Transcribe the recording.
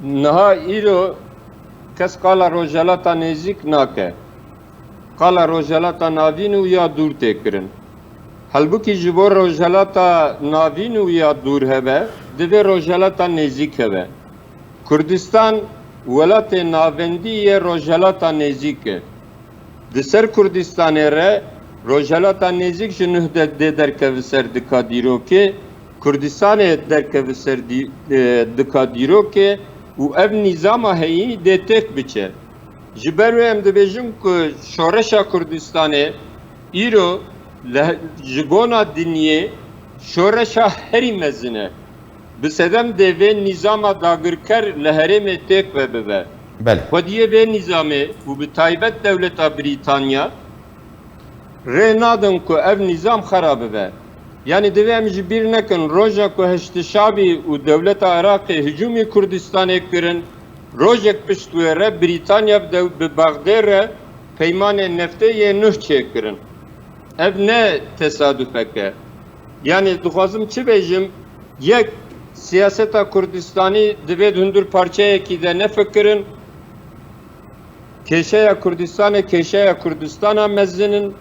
Niha îro kes qala rojalata nêzik nake. Qala rojalata navîn û ya dûr tê kirin. Halbuki ji bo rojalata navîn û ya dûr hebe, divê rojalata nêzik hebe. Kurdistan welatê navendî yê rojalata nêzik e. Di ser Kurdistanê re rojalata nêzik ji nûh dê derkeve ser dika dîrokê, Kurdistanê derkeve ser dika dîrokê û ev nîzama heyî dê têk biçe. Ji ber wê em dibêjin ku şoreşa Kurdistanê îro ji bona dinyê şoreşa herî mezin e. Bi sedem dê vê nîzama dagirker li herêmê têk vebibe. بله Xwediyê vê nîzamê û bi taybet dewleta Brîtanya rê nadin ku ev nîzam xerab bibe. Yani divê em ji bîr nekin roja ku Heştişabî û dewleta Iraqê hücûmê Kurdistanê kirin, rojek pişt wê re Brîtanya bi Bexdê re peymanê neftê yê nûh çêkirin. Ev ne tesadüfek e. Yani dixwazim çi bêjim, yek siyaseta Kurdistanî divê hundur parçayekî de nefikirin, Keşeya Kurdistanê keşeya Kurdistana mezinin